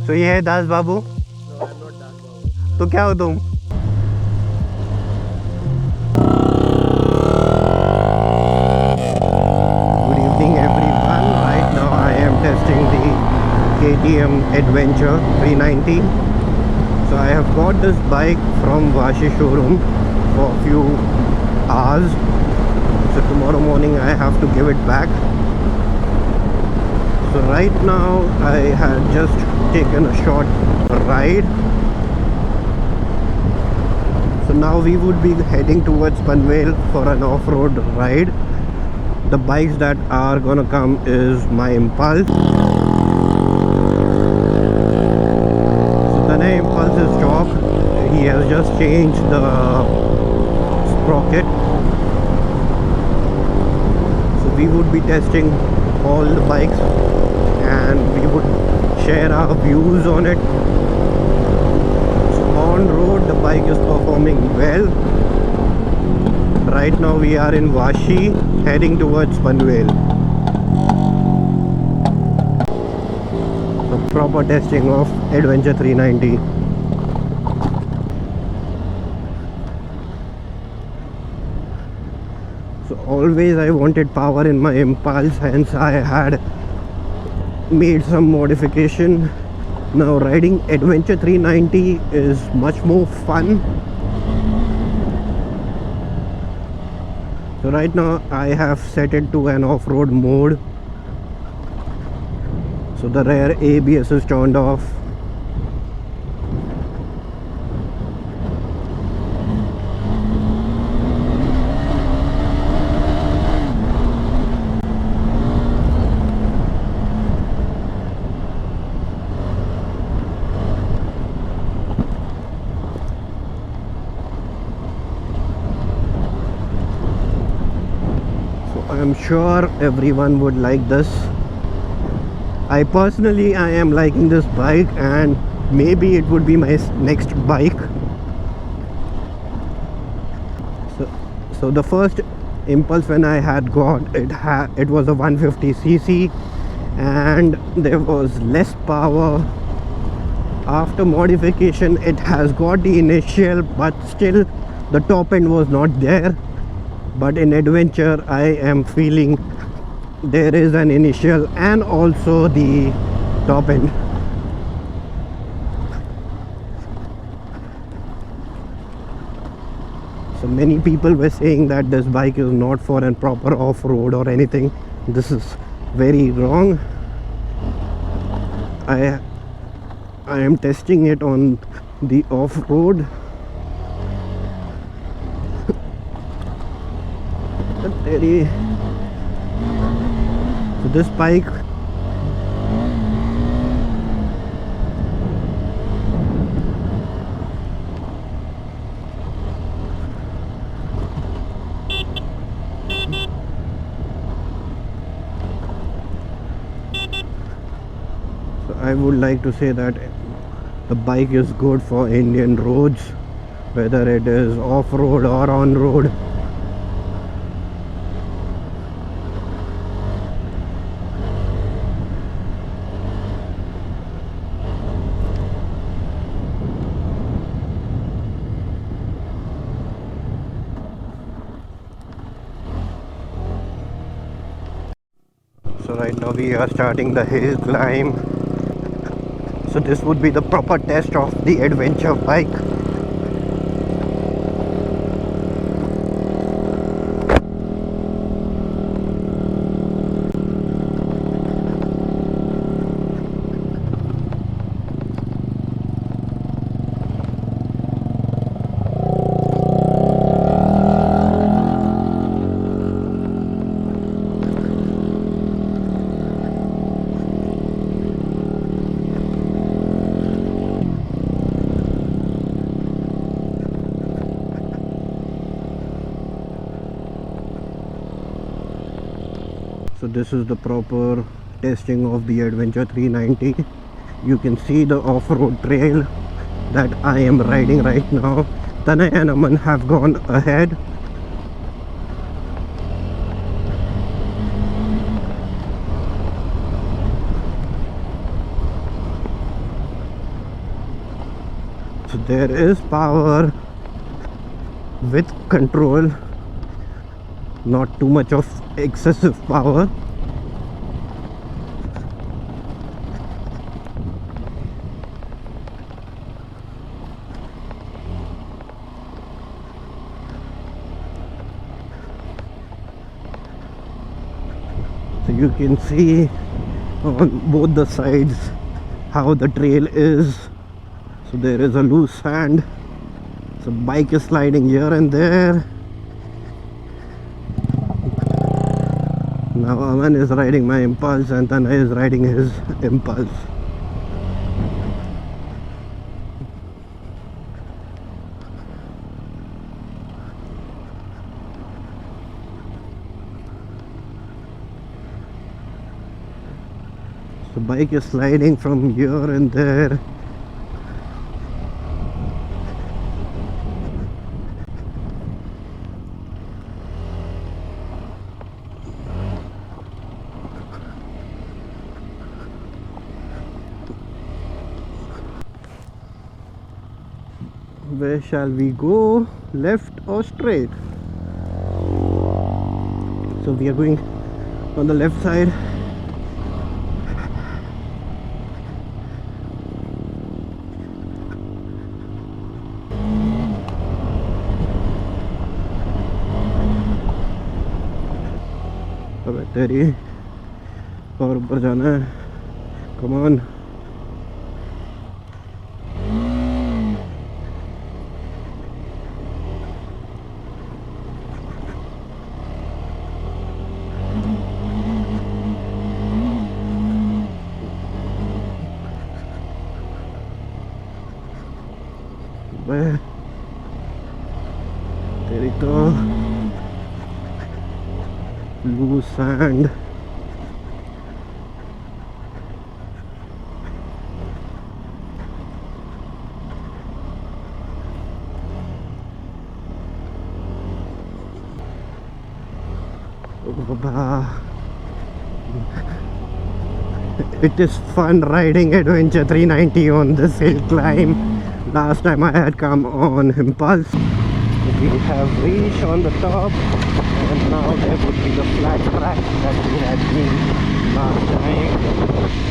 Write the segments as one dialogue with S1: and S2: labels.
S1: So ये है दास बाबू. तो क्या हो तुम? Good evening everyone. Right now I am testing the KTM Adventure 390. So I have got this bike from Vashi showroom for a few hours. So tomorrow morning I have to give it back. So right now I had just taken a short ride. So now we would be heading towards Panvel for an off-road ride. The bikes that are gonna come is my Impulse. So the name Impulse is stock. He has just changed the sprocket. So we would be testing all the bikes and we would share our views on it. So on road the bike is performing well. Right now we are in Vashi heading towards Panvel. The proper testing of Adventure 390. So always I wanted power in my Impulse, hence I had made some modification. Now riding Adventure 390 is much more fun. So right now I have set it to an off-road mode. So the rear ABS is turned off. I'm sure everyone would like this. I personally am liking this bike and maybe it would be my next bike. So the first Impulse when I had got it was a 150cc and there was less power. After modification it has got the initial, but still the top end was not there. But in Adventure I am feeling there is an initial and also the top end. So many people were saying that this bike is not for a proper off-road or anything. This is very wrong. I am testing it on the off-road. So this bike so I would like to say that the bike is good for Indian roads, whether it is off-road or on-road. So right now we are starting the hill climb. So this would be the proper test of the Adventure bike. So this is the proper testing of the Adventure 390. You can see the off-road trail that I am riding right now. Tanay and Aman have gone ahead. So there is power with control, not too much of excessive power. So you can see on both the sides how the trail is. So there is a loose sand, so bike is sliding here and there. Now Aman is riding my Impulse and Tanay is riding his Impulse. So bike is sliding from here and there. Where shall we go? Left or straight? So we are going on the left side. अब तेरी और ऊपर जाना है. Come on. तेरी तो loose sand. It is fun riding Adventure 390 on this hill climb. Last time I had come on Impulse. We have reached on the top, and now there would be the flat track that we had seen last time.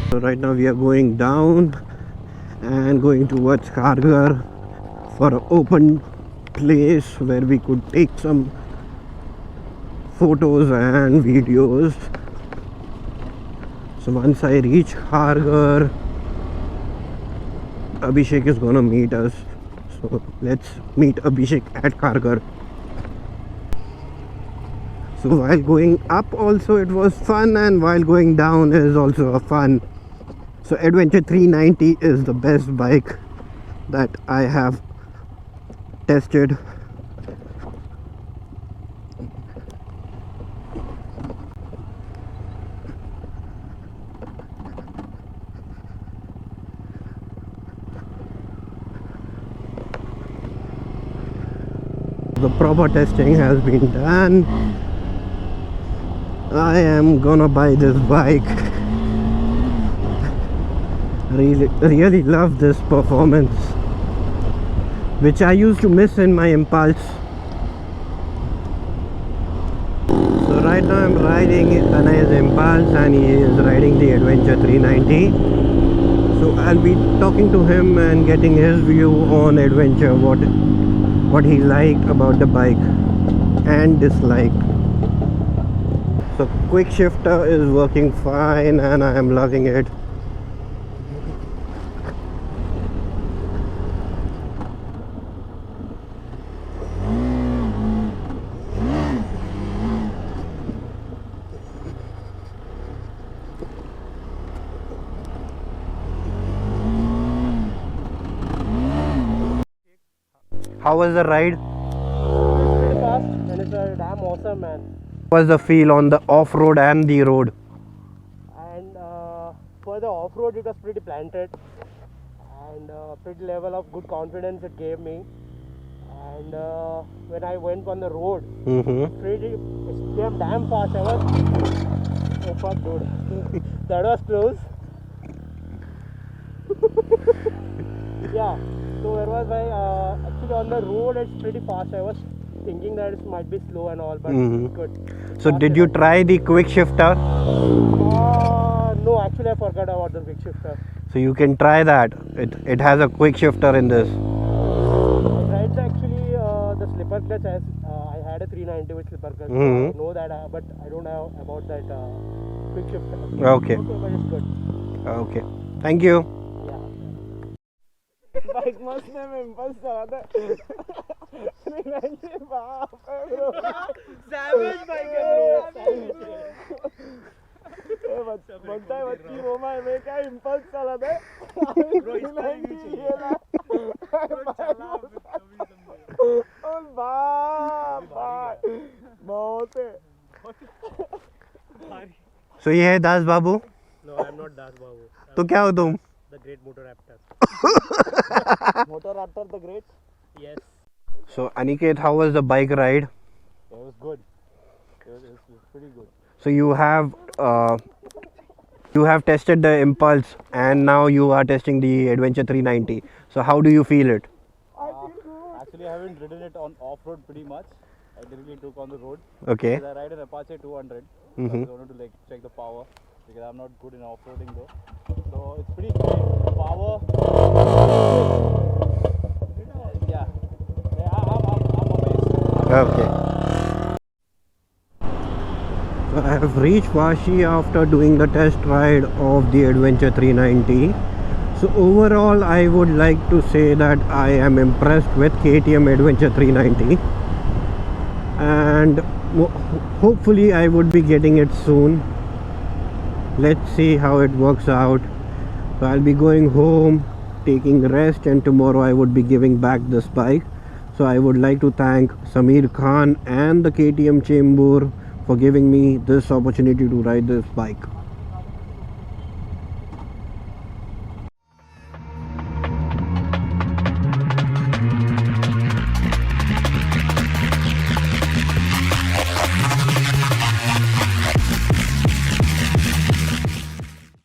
S1: So right now we are going down and going towards Kharghar for an open place where we could take some photos and videos. So once I reach Kharghar, Abhishek is gonna meet us. So let's meet Abhishek at Kharghar. So while going up also it was fun, and while going down is also a fun. So Adventure 390 is the best bike that I have tested. The proper testing has been done. I am gonna buy this bike. Really love this performance, which I used to miss in my Impulse. So right now I'm riding Tanay's Impulse and he is riding the Adventure 390. So I'll be talking to him and getting his view on adventure, what he liked about the bike and disliked. So quick shifter is working fine and I am loving it. How was the ride?
S2: It's pretty fast and it's damn awesome, man.
S1: What was the feel on the off-road and the road?
S2: And for the off-road it was pretty planted and pretty level of good confidence it gave me. And when I went on the road, it's damn fast. I was, oh fuck dude, that was close. Yeah, so where was I? Actually on the road it's pretty fast. I was thinking that it might be slow and all, but it's good.
S1: So did you try the quick shifter?
S2: No, actually I forgot about the quick shifter.
S1: So you can try that. It has a quick shifter in this.
S2: I tried actually the slipper clutch. I had a 390 with slipper clutch. So I know that, but I don't know about that quick shifter.
S1: Okay.
S2: But it's good.
S1: Okay. Thank you.
S2: Bike must have impulse ज़्यादा 390 बाप है bro savage bike है bro बनता है बच्ची रोमा में क्या impulse चला था bro ओ बाप बहुत है
S1: So ये है दास बाबू?
S2: No, I am not Das Babu.
S1: तो क्या हो तुम?
S2: The great motor raptor. Motor raptor the great? Yes.
S1: So Aniket, how was the bike ride?
S2: It was good. It was pretty good.
S1: So you have tested the Impulse and now you are testing the Adventure 390. So how do you feel it?
S3: Actually, I haven't ridden it on off-road pretty much. I directly took on the road.
S1: Okay.
S3: Because I ride an Apache 200. So I wanted to check the power because I'm not good in off-roading though. So it's pretty great. Power. Yeah. I'm amazed.
S1: Okay. So I have reached Vashi after doing the test ride of the Adventure 390. So overall I would like to say that I am impressed with KTM Adventure 390 and hopefully I would be getting it soon. Let's see how it works out. So I'll be going home, taking rest, and tomorrow I would be giving back this bike. So I would like to thank Samir Khan and the KTM Chamber for giving me this opportunity to ride this bike.